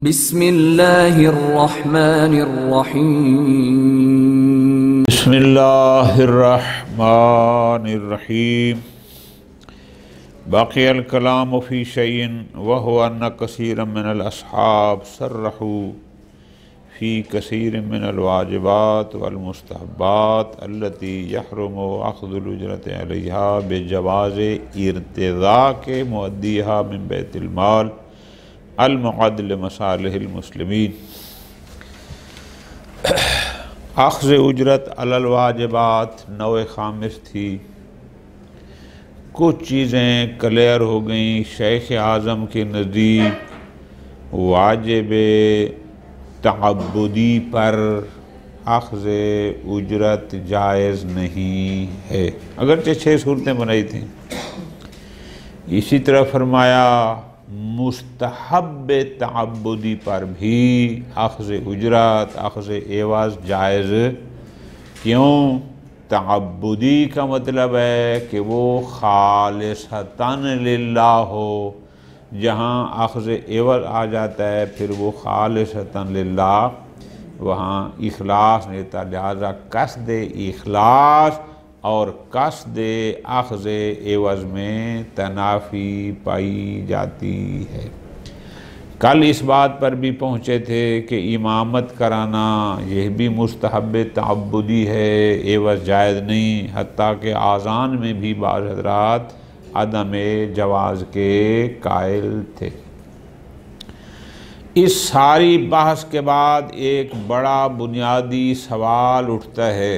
बिस्मिल्लाहिर्रहमानिर्रहीम। बिस्मिल्लाहिर्रहमानिर्रहीम। बाक़ियल कलाम फ़ी शैइन व हुवा अन्न कसीरम मिनल अस्हाब सर्रहू फ़ी कसीरिम मिनल वाजिबात वल मुस्तहब्बात अल्लती यहरुमु अख़्ज़ुल उजरत अलैहा बिजवाज़ि इर्तिज़ाक़ि मुअद्दीहा मिन बैतिल माल अल मुअद्द लिमसालिहिल मुस्लिमीन। अख़्ज़ उजरत अलल वाजिबात नौ ख़ामिस थी। कुछ चीज़ें क्लियर हो गई। शेख आज़म के नज़दीक वाजिब तअब्बुदी पर अख़्ज़ उजरत जायज़ नहीं है, अगरचे 6 सूरतें बनाई थी। इसी तरह फरमाया मुस्तहब तअब्बुदी पर भी अख़्ज़ उजरत अख़्ज़ एवज़ जायज़। क्यों? तअब्बुदी का मतलब है कि वो खालिसतन लिल्लाह हो। जहाँ अख़्ज़ एवज़ आ जाता है फिर वो खालिसतन लिल्लाह, वहाँ इखलास नहीं था। लिहाजा कसद इखलास और कसद अख़्ज़ एवज़ में तनाफ़ी पाई जाती है। कल इस बात पर भी पहुँचे थे कि इमामत कराना यह भी मुस्तहब तअब्बुदी है, एवज़ जायज़ नहीं। हत्ता कि आज़ान में भी बाज़ हज़रात अदम जवाज़ के कायल थे। इस सारी बहस के बाद एक बड़ा बुनियादी सवाल उठता है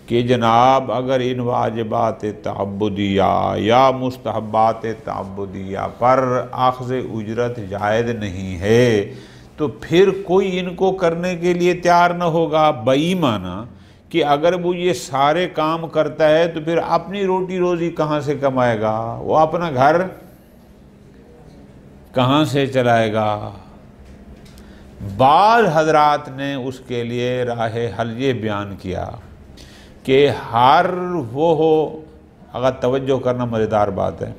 कि जनाब अगर इन वाजिबात तअब्बुदिया या मुस्तहब्बात तअब्बुदिया पर अख़्ज़ उजरत जायज़ नहीं है तो फिर कोई इनको करने के लिए तैयार न होगा। बेईमाना कि अगर वो ये सारे काम करता है तो फिर अपनी रोटी रोज़ी कहाँ से कमाएगा, वो अपना घर कहाँ से चलाएगा। बाज़ हज़रात ने उसके लिए राह हल ये बयान किया कि हर वो हो, अगर तवज्जो करना मज़ेदार बात है,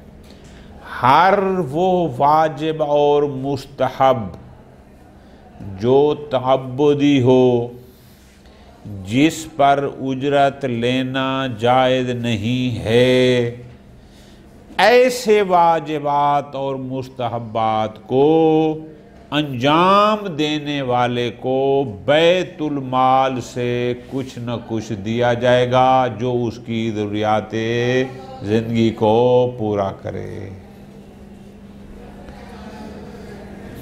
हर वो वाजिब और मुस्तहब जो तअब्बुदी हो जिस पर उजरत लेना जायज़ नहीं है, ऐसे वाजिबात और मुस्तहब्बात को अंजाम देने वाले को बैतुल माल से कुछ न कुछ दिया जाएगा जो उसकी ज़रूरियात ज़िंदगी को पूरा करे।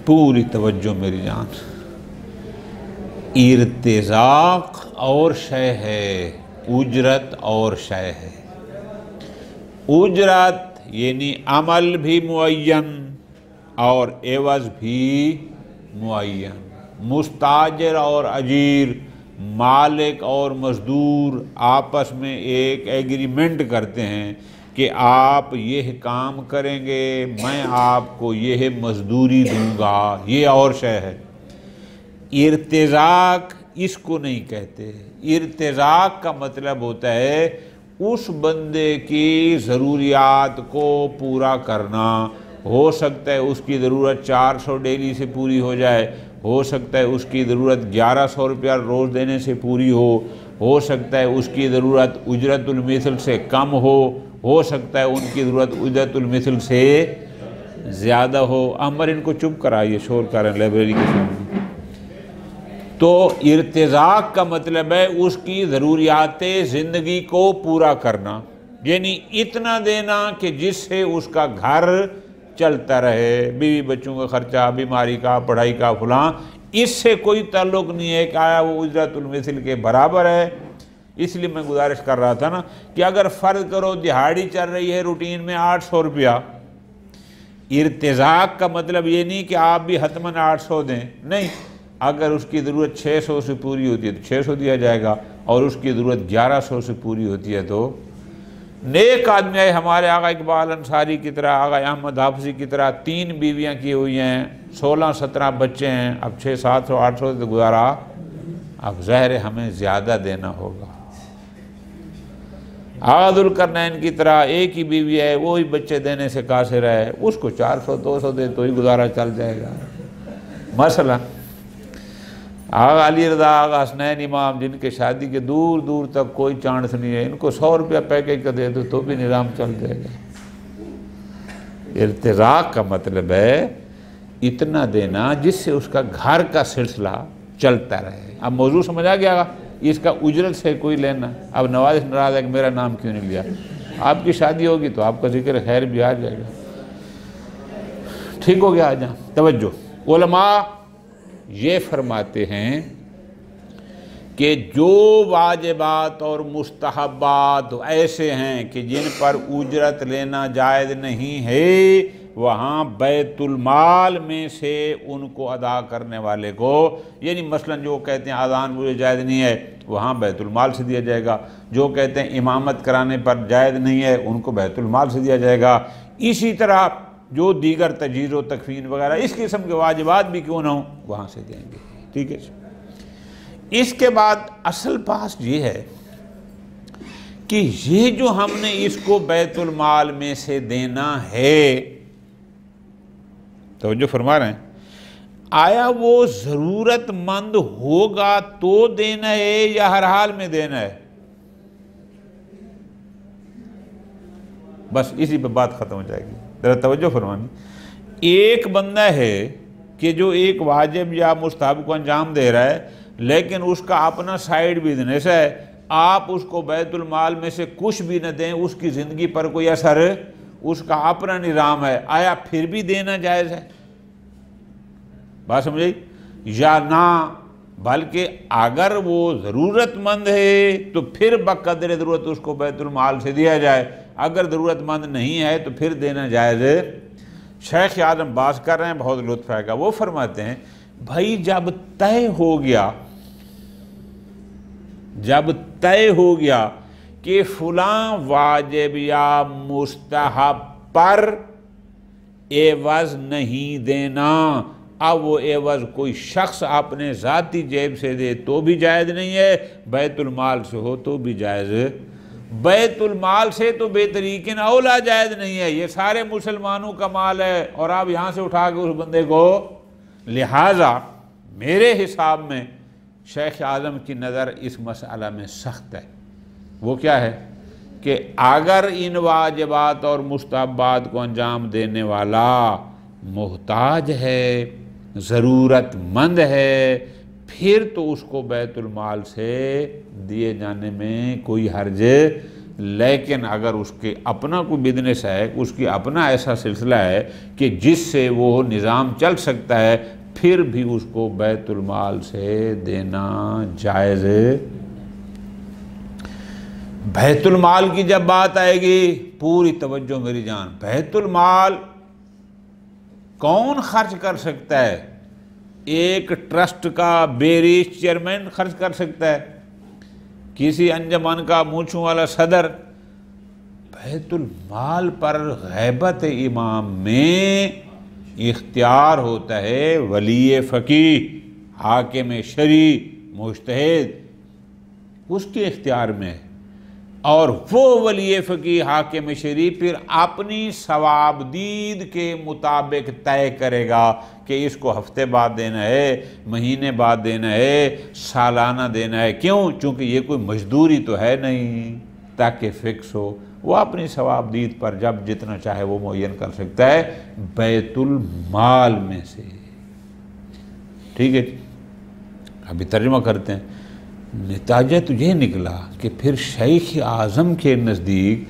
पूरी तवज्जो मेरी जान। इर्तिज़ाक़ और शय है, उजरत और शय है। उजरत यानी अमल भी मुअय्यन और एवज़ भी मुअय्यन। मुस्ताजिर और अजीर, मालिक और मज़दूर आपस में एक एग्रीमेंट करते हैं कि आप यह काम करेंगे, मैं आपको यह मज़दूरी दूंगा, ये और शय है। इर्तिज़ाक़ इसको नहीं कहते। इर्तिज़ाक़ का मतलब होता है उस बंदे की ज़रूरियात को पूरा करना। हो सकता है उसकी ज़रूरत 400 डेली से पूरी हो जाए, हो सकता है उसकी ज़रूरत 1100 रुपया रोज़ देने से पूरी हो सकता है उसकी ज़रूरत उजरतुल मिसल से कम हो सकता है उनकी ज़रूरत उजरतुल मिसल से ज़्यादा हो। अमर इनको चुप कराइए, शोर कर रहे हैं लाइब्रेरी के सामने। तो इर्तिज़ाक़ का मतलब है उसकी ज़रूरियात ज़िंदगी को पूरा करना, यानी इतना देना कि जिससे उसका घर चलता रहे, बीवी बच्चों का ख़र्चा, बीमारी का, पढ़ाई का, फलां। इससे कोई ताल्लुक़ नहीं है कि आया वो उजरतुल मिसल के बराबर है। इसलिए मैं गुजारिश कर रहा था ना कि अगर फ़र्ज़ करो दिहाड़ी चल रही है रूटीन में 800 रुपया, इर्तिज़ाक़ का मतलब ये नहीं कि आप भी हतमन 800 दें, नहीं। अगर उसकी ज़रूरत 600 से पूरी होती है तो 600 दिया जाएगा, और उसकी ज़रूरत 1100 से पूरी होती है तो नेक आदमी है। हमारे आगा इकबाल अंसारी की तरह, आगा अहमद हाफ़िज़ी की तरह 3 बीवियाँ की हुई हैं, 16-17 बच्चे हैं। अब 600-700-800 से गुजारा, अब ज़ाहिर है हमें ज़्यादा देना होगा। आज़ुलकरनैन की तरह एक ही बीवी है, वही बच्चे देने से कासिर है, उसको 400-200 दे तो ही गुजारा चल जाएगा। मसला आगा अली रज़ा आगा हसनैन इमाम, जिनके शादी के दूर दूर तक कोई चांस नहीं है, इनको 100 रुपया पैकेज का दे दो तो भी निज़ाम चल जाएगा। इर्तिज़ाक़ का मतलब है इतना देना जिससे उसका घर का सिलसिला चलता रहे। अब मौजूद समझ आ गया, इसका उजरत से कोई लेना। अब नवाज नाराज़ है कि मेरा नाम क्यों नहीं लिया, आपकी शादी होगी तो आपका जिक्र खैर भी आ जाएगा। ठीक हो गया। आ जा तवज्जो, उलमा ये फरमाते हैं कि जो वाजिबात और मुस्तहब्बात ऐसे हैं कि जिन पर उजरत लेना जायज़ नहीं है, वहाँ बैतुल माल में से उनको अदा करने वाले को, यानी मसलन जो कहते हैं आज़ान मुझे जायज़ नहीं है, वहाँ बैतुल माल से दिया जाएगा। जो कहते हैं इमामत कराने पर जायज़ नहीं है, उनको बैतुल माल से दिया जाएगा। इसी तरह जो दीगर तजीज़ व तकफ़ीन वगैरह इस किस्म के वाजिबात भी क्यों ना हो, वहाँ से देंगे। ठीक है। इसके बाद असल बात ये है कि ये जो हमने इसको बैतुल माल में से देना है, तो जो फरमा रहे हैं, आया वो ज़रूरतमंद होगा तो देना है या हर हाल में देना है? बस इसी पे बात ख़त्म हो जाएगी। ज़रा तवज्जो फरमानी। एक बंदा है कि जो एक वाजिब या मुस्तहब को अंजाम दे रहा है, लेकिन उसका अपना साइड बिजनेस है, आप उसको बैतुल माल में से कुछ भी न दें, उसकी ज़िंदगी पर कोई असर, उसका अपना निज़ाम है, आया फिर भी देना जायज़ है? बात समझे या ना? बल्कि अगर वो ज़रूरतमंद है तो फिर बक़द्र ज़रूरत उसको बैतुल माल से दिया जाए, अगर ज़रूरतमंद नहीं है तो फिर देना जायज़ है। शेख आज़म बात कर रहे हैं, बहुत लुत्फ़ आएगा। वो फरमाते हैं भाई जब तय हो गया कि फ़लाँ वाजिब या मुस्तहब पर एवज़ नहीं देना, अब वो एवज़ कोई शख्स अपने ज़ाती जेब से दे तो भी जायज़ नहीं है, बैतुल माल से हो तो भी जायज़। बैतुल माल से तो बेतरीकिन औला जायज़ नहीं है, ये सारे मुसलमानों का माल है और आप यहाँ से उठा के उस बंदे को। लिहाजा मेरे हिसाब में शेख आज़म की नज़र इस मसला में सख्त है। वो क्या है कि अगर इन वाजिबात और मुस्तहब्बात को अंजाम देने वाला मोहताज है, ज़रूरतमंद है, फिर तो उसको बैतुल माल से दिए जाने में कोई हर्ज। लेकिन अगर उसके अपना कोई बिजनेस है, उसकी अपना ऐसा सिलसिला है कि जिससे वो निज़ाम चल सकता है, फिर भी उसको बैतुल माल से देना जायज़। बैतुल माल की जब बात आएगी, पूरी तवज्जो मेरी जान, बैतुल माल कौन खर्च कर सकता है? एक ट्रस्ट का बेरीज चेयरमैन खर्च कर सकता है, किसी अंजमन का मूंछों वाला सदर। बैतुल माल पर गैबत इमाम में इख्तियार होता है वली फ़कीह, हाकिम शरी, मुज्तहिद, उसके इख्तियार में है। और वो वली फ़कीह हाकिम शरी फिर अपनी सवाबदीद के मुताबिक तय करेगा कि इसको हफ्ते बाद देना है, महीने बाद देना है, सालाना देना है। क्यों? चूँकि ये कोई मजदूरी तो है नहीं ताकि फ़िक्स हो। वो अपनी सवाबदीद पर जब जितना चाहे वो मुअय्यन कर सकता है बैतुल माल में से। ठीक है, अभी तर्जुमा करते हैं। नतीजा तो ये निकला कि फिर शेख आज़म के नज़दीक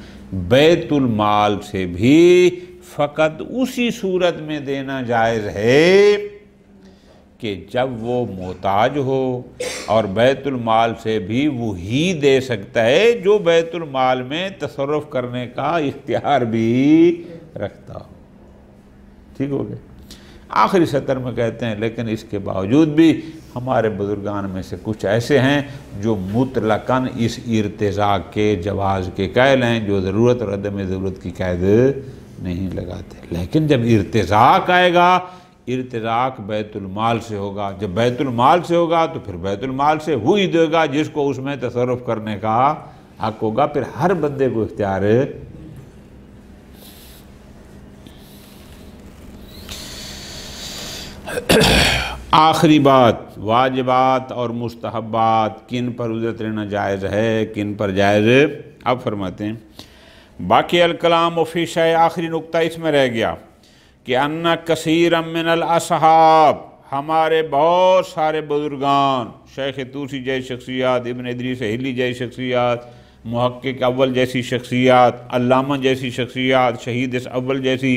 बैतुल माल से भी फ़कत उसी सूरत में देना जायज़ है कि जब वो मोहताज हो, और बैतुल माल से भी वही दे सकता है जो बैतुल माल में तसर्रुफ़ करने का इख्तियार भी रखता हो। ठीक हो गया। आखिरी सतर में कहते हैं लेकिन इसके बावजूद भी हमारे बुजुर्गान में से कुछ ऐसे हैं जो मुतलकन इस इर्तिज़ा के जवाज़ के कायल हैं, जो ज़रूरत और अदम ज़रूरत की कैद नहीं लगाते। लेकिन जब इर्तिज़ाक आएगा, इर्तिज़ाक बैतुल माल से होगा। जब बैतुल माल से होगा तो फिर बैतुल माल से वही देगा जिसको उसमें तसर्रुफ़ करने का हक़ होगा। फिर हर बंदे को इख्तियार है। आखिरी बात, वाजिबात और मुस्तहब्बात किन पर उजरत लेना जायज़ है, किन पर जायज़। अब फरमाते हैं बाकी अल कलाम फ़ी है, आखिरी नुक्ता इसमें रह गया कि अन्ना कसीर मिनल असहाब, हमारे बहुत सारे बुजुर्गान, शेख तूसी जैसी शख्सियात, इब्न इदरीस हिली जैसी शख्सियात, मुहक्किक अव्वल जैसी शख्सियात, अल्लामा जैसी शख्सियात, शहीद अव्वल जैसी,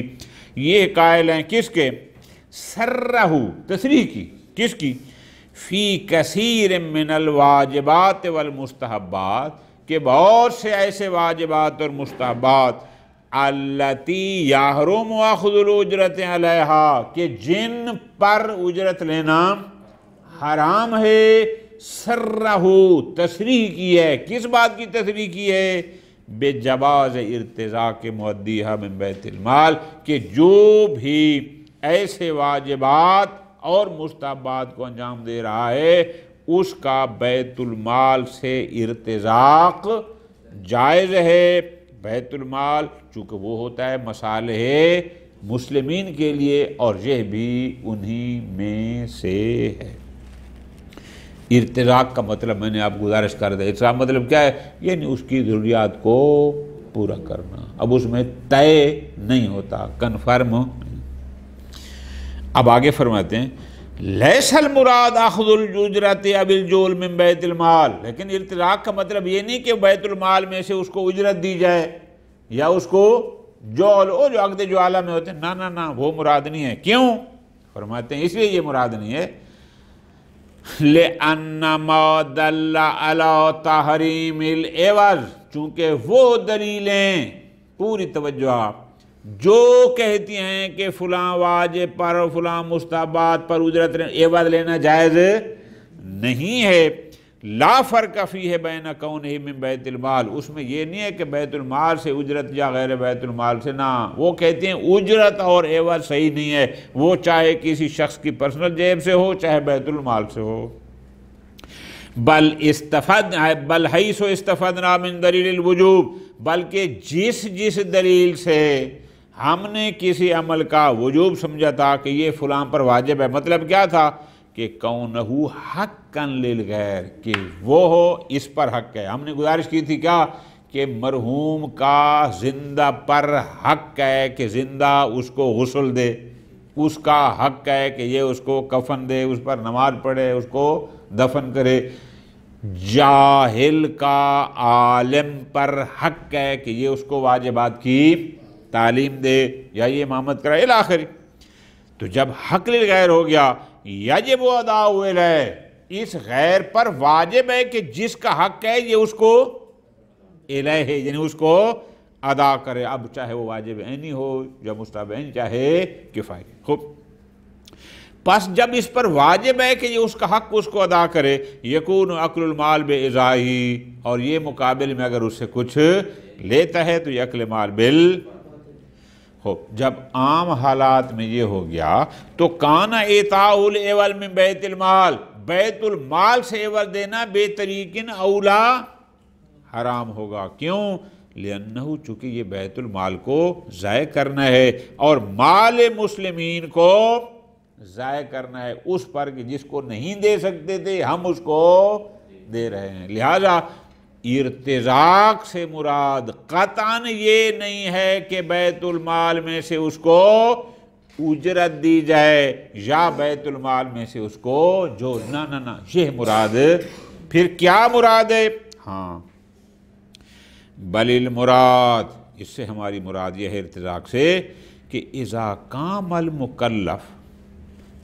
ये कायल हैं किसके, सर्रहू तसरीह की, किसकी, फ़ी कसीर मिनल वाजिबात वल मुस्तहब्बात, के बहुत से ऐसे वाजिबात और मुस्तहब्बात, अल्लती याहरुम अख़्ज़ुल उजरत अलैहा, के जिन पर उजरत लेना हराम है। सर्रहू तसरीह की है, किस बात की तसरीह की है, बेजवाज़ इर्तिज़ा के मुअद्दीहा मिन बैतिल माल, के जो भी ऐसे वाजिबात और मुस्तहब्बात को अंजाम दे रहा है उसका बैतुल माल से इर्तिज़ाक़ जायज़ है। बैतुल माल चूँकि वो होता है मसाले मुस्लिमीन के लिए और यह भी उन्हीं में से है। इर्तिज़ाक़ का मतलब मैंने आपको गुजारिश कर दिया, इसका मतलब क्या है, यानी उसकी ज़रूरियात को पूरा करना। अब उसमें तय नहीं होता, कन्फर्म नहीं। अब आगे फरमाते हैं लैसल मुराद अख़्ज़ुल उजरत अबिल जोल मिन बैतुल माल, लेकिन इर्तिज़ाक़ का मतलब ये नहीं कि बैतुल माल में से उसको उजरत दी जाए या उसको जोल, ओ जो अक़द ज्वाला में होते हैं, ना ना ना, वो मुराद नहीं है। क्यों फरमाते हैं इसलिए ये मुराद नहीं है, ले अन्ना मा दल्ला अला तहरीमिल एवज़, चूँकि वो दलीलें, पूरी तवज्जो आप, जो कहती हैं कि फ़लाँ वाजिब पर और फ़लाँ मुस्तहब्बात पर उजरत एवज़ लेना जायज़ नहीं है, ला फ़र्क फ़ीह बैन कौनिही मिन बैतुल माल, उसमें यह नहीं है कि बैतुल माल से उजरत या गैर बैतुल माल से, ना, वो कहते हैं उजरत और एवज़ सही नहीं है, वो चाहे किसी शख्स की पर्सनल जेब से हो चाहे बैतुल माल से हो। बल हैसो इस्तफ़दना मिन दलील वजूब, बल्कि जिस जिस दलील से हमने किसी अमल का वजूब समझा था कि ये फ़लाँ पर वाजिब है, मतलब क्या था कि कौनहू हक़्क़न लिल गैर, कि वो हो इस पर हक़ है। हमने गुजारिश की थी क्या कि मरहूम का जिंदा पर हक़ है कि जिंदा उसको गुस्ल दे, उसका हक़ है कि ये उसको कफन दे, उस पर नमाज पढ़े, उसको दफन करे। जाहिल का आलिम पर हक़ है कि ये उसको वाजिबात की तालीम दे या ये इमामत कराए इला आखिरी। तो जब हक़ लिल गैर हो गया, याजिब अदा हुए रहे, इस गैर पर वाजिब है कि जिसका हक़ है ये उसको इलैह, यानी उसको अदा करे, अब चाहे वो वाजिब ऐनी हो या मुस्तहब ऐनी, चाहे किफ़ाई। खूब, बस जब इस पर वाजिब है कि ये उसका हक़ उसको अदा करे, यकून अक्लुल माल बे इज़ाही, और ये मुकाबिल में अगर उससे कुछ लेता है तो ये अक्ल माल बिल हो। जब आम हालात में ये हो गया तो काना एताउल एवल में बैतुल माल, बैतुल माल से एवल देना बेतरीकिन औला हराम होगा। क्यों, लिअन्नहु, चूँकि ये बैतुल माल को ज़ाय करना है और माल मुस्लिमीन को ज़ाय करना है उस पर कि जिसको नहीं दे सकते थे हम उसको दे रहे हैं। लिहाजा इर्तिज़ाक़ से मुराद क़तअन ये नहीं है कि बैतुल माल में से उसको उजरत दी जाए या बैतुल माल में से उसको जो, ना ना ना, ये मुराद। फिर क्या मुराद है, हाँ, बलिल मुराद, इससे हमारी मुराद यह है इर्तिज़ाक़ से कि इज़ा कामल मुकल्लफ़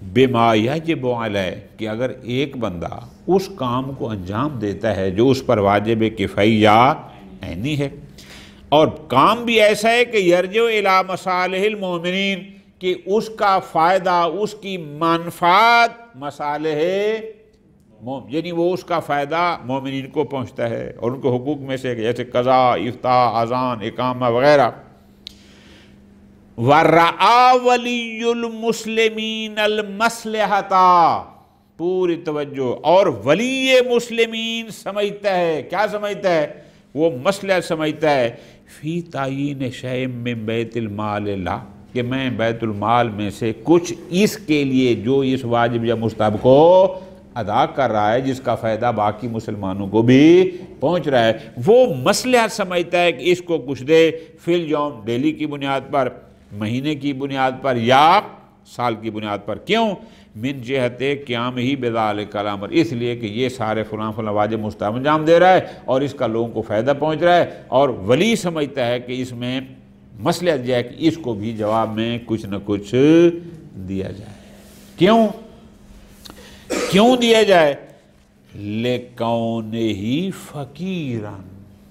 बिमा यजिब अलैह, कि अगर एक बंदा उस काम को अंजाम देता है जो उस पर वाजिब किफ़ाई या ऐनी है, और काम भी ऐसा है कि यरजो इला मसालिहिल मोमिनीन, कि उसका फ़ायदा, उसकी मानफ़ात मसालिह, यानी वो उसका फ़ायदा मोमिनीन को पहुँचता है और उनके हुकूक में से जैसे कज़ा, इफ्ताह, अज़ान, इकामा वग़ैरह। वरआ वलीयुल मुस्लिमीन अल मसलहता, पूरी तवज्जो, और वली मुस्लिमीन समझता है, क्या समझता है, वो मसला समझता है, फ़ी तायीन शैअ मिन बैतिल माल ला, कि मैं बैतुल माल में से कुछ इसके लिए जो इस वाजिब या मुस्तहब को अदा कर रहा है, जिसका फ़ायदा बाकी मुसलमानों को भी पहुंच रहा है, वो मसलहत समझता है कि इसको कुछ दे, फिल यौम डेली की बुनियाद पर, महीने की बुनियाद पर या साल की बुनियाद पर। क्यों? मिन जहते क़याम ही बिज़ालिकल अमर, इसलिए कि ये सारे फ़लाँ फ़लाँ वाजिब मुस्तहब अंजाम दे रहा है और इसका लोगों को फ़ायदा पहुंच रहा है, और वली समझता है कि इसमें मसलहत यह है कि इसको भी जवाब में कुछ न कुछ दिया जाए। क्यों क्यों दिया जाए? ले कौन ही फ़कीरन,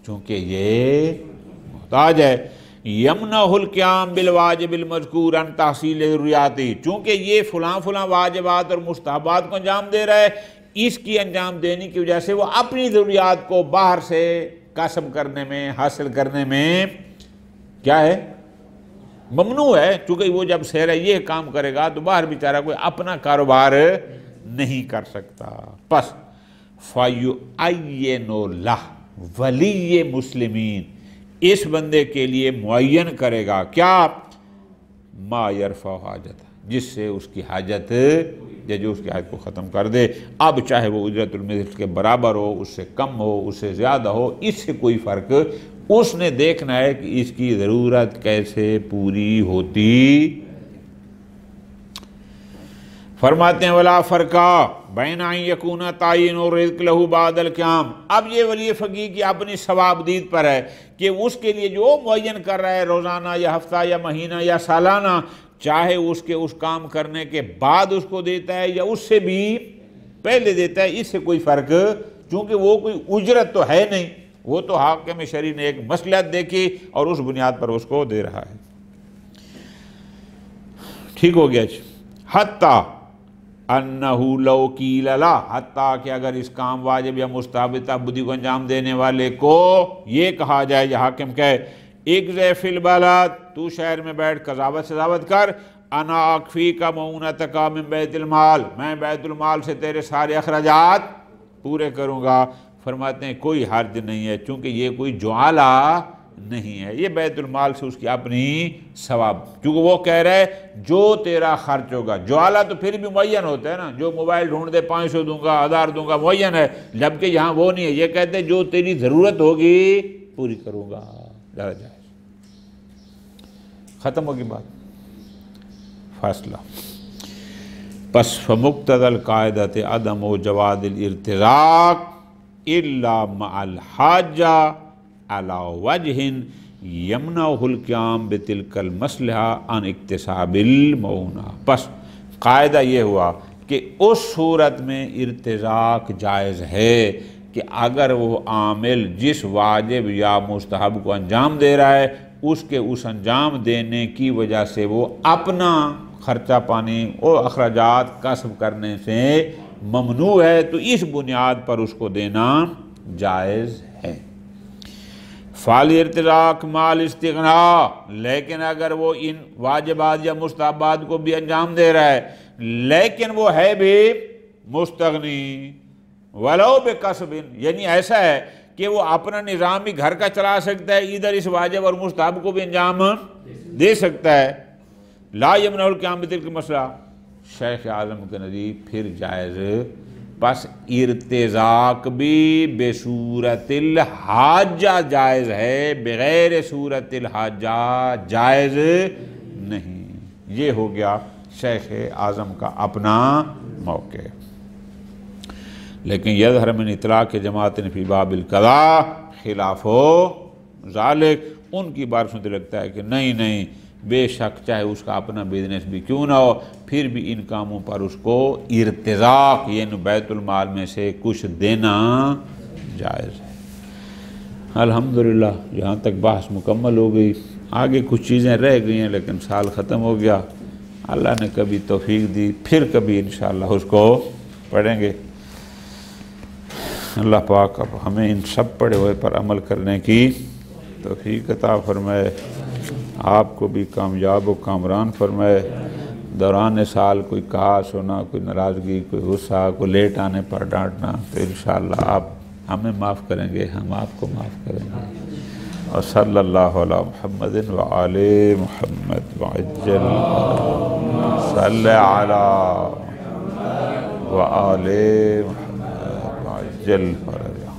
चूँकि ये मोहताज है, यमनहुल क़याम बिल वाजिबिल मज़कूर अन तहसील ज़रूरियाती, चूँकि ये फ़लाँ फ़लाँ वाजिबात और मुस्तहबात को अंजाम दे रहा है, इसकी अंजाम देने की वजह से वो अपनी ज़रूरियात को बाहर से कसब करने में, हासिल करने में क्या है, ममनू है। चूँकि वो जब सहरा ये काम करेगा तो बाहर बेचारा कोई अपना कारोबार नहीं कर सकता। बस फ़युअय्यिनुल्लाह वली मुस्लिमीन, इस बंदे के लिए मुअय्यन करेगा क्या? मा यरफ़अ हाजत, जिससे उसकी हाजत या जो उसकी हाजत को ख़त्म कर दे। अब चाहे वो उजरतुल मिस्ल के बराबर हो, उससे कम हो, उससे ज़्यादा हो, इससे कोई फ़र्क, उसने देखना है कि इसकी ज़रूरत कैसे पूरी होती। फरमाते हैं वला फ़र्का बैन यकूना तायिन और रिज़्क़ लहू बादल क़याम। अब ये वली फ़कीह की अपनी सवाबदीद पर है कि उसके लिए जो मुअय्यन कर रहा है रोज़ाना या हफ्ता या महीना या सालाना, चाहे उसके उस काम करने के बाद उसको देता है या उससे भी पहले देता है, इससे कोई फ़र्क, चूँकि वो कोई उजरत तो है नहीं, वो तो हाकिम शरी ने एक मसलहत देखी और उस बुनियाद पर उसको दे रहा है। ठीक हो गया। हत्ता अन्नहु लौ कील ला, हत्ता कि अगर इस काम वाजिब या मुस्तहब तअब्बुदी को अंजाम देने वाले को ये कहा जाए या हाकिम कहे, इग्ज़ फिल बलद, तू शहर में बैठ कज़ावत सजावत कर, अना अक्फ़ी का मऊनतका मिन बैतुल माल, मैं बैतुल माल से तेरे सारे अखराजात पूरे करूँगा। फरमाते हैं कोई हर्ज नहीं है, चूँकि ये कोई ज्वाला नहीं है, ये बैतुल माल से उसकी अपनी सवाब, क्योंकि वो कह रहा है जो तेरा खर्च होगा। ज्वाला तो फिर भी मुअय्यन होता है ना, जो मोबाइल ढूंढ दे 500 दूंगा, 1000 दूंगा, मुअय्यन है, जबकि यहाँ वो नहीं है। ये कहते हैं जो तेरी ज़रूरत होगी पूरी करूँगा, ज़्यादा जाए। ख़त्म होगी बात, फासला। पस फमुक्तदल कायदत अदम व जवादिल इर्तिज़ाक इल्ला मअल हाजा अला वजहिन यमनहुल क़याम बितिलकल मसलहा अन इक्तिसाबिल मऊना। बस कायदा ये हुआ कि उस सूरत में इर्तिज़ाक जायज़ है कि अगर वो आमिल जिस वाजिब या मुस्तहब को अंजाम दे रहा है, उसके उस अंजाम देने की वजह से वो अपना खर्चा पानी और अखराजात कसब करने से ममनू है, तो इस बुनियाद पर उसको देना जायज़ है। फ़ाल इर्तिज़ाक माल इस्तिग़ना, लेकिन अगर वो इन वाजिबात या मुस्तहबात को भी अंजाम दे रहा है लेकिन वो है भी मुस्तग़नी, वलो बिकस्बिन, यानी ऐसा है कि वो अपना निज़ाम भी घर का चला सकता है, इधर इस वाजिब और मुस्तहब को भी अंजाम दे सकता है। ला यमनहुल क़याम बितिलकल मसला, शेख आज़म के नज़दीक फिर जायज़। बस इर्तिज़ाक भी बेसूरतिल हाजा जायज़ है, बग़ैर सूरतिल हाजा जायज़ नहीं। ये हो गया शेख आज़म का अपना मौक़े। लेकिन यज़हर मिन इतलाक़ जमाअतिन फ़ी बाबिल क़ज़ा ख़िलाफ़ो ज़ालिक, उनकी बात सुनते लगता है कि नहीं नहीं, बेशक चाहे उसका अपना बिजनेस भी क्यों ना हो, फिर भी इन कामों पर उसको इर्तिज़ाक यानी बैतुल माल में से कुछ देना जायज़ है। अल्हम्दुलिल्लाह यहाँ तक बहस मुकम्मल हो गई। आगे कुछ चीज़ें रह गई हैं लेकिन साल ख़त्म हो गया। अल्लाह ने कभी तौफीक दी, फिर कभी इंशाअल्लाह उसको पढ़ेंगे। अल्लाह पाक अब हमें इन सब पढ़े हुए पर अमल करने की तौफीक अता फरमाए, आपको भी कामयाब व कामरान फरमाए। दौरान साल कोई कास होना, कोई नाराज़गी, कोई गुस्सा, कोई लेट आने पर डांटना, तो इंशाअल्लाह आप हमें माफ़ करेंगे, हम आपको माफ़ करेंगे। सल्लल्लाहु अला मुहम्मदिन व आले मुहम्मद वअज्जल सल्ले अला व आले मुहम्मद वअज्जल फरजा।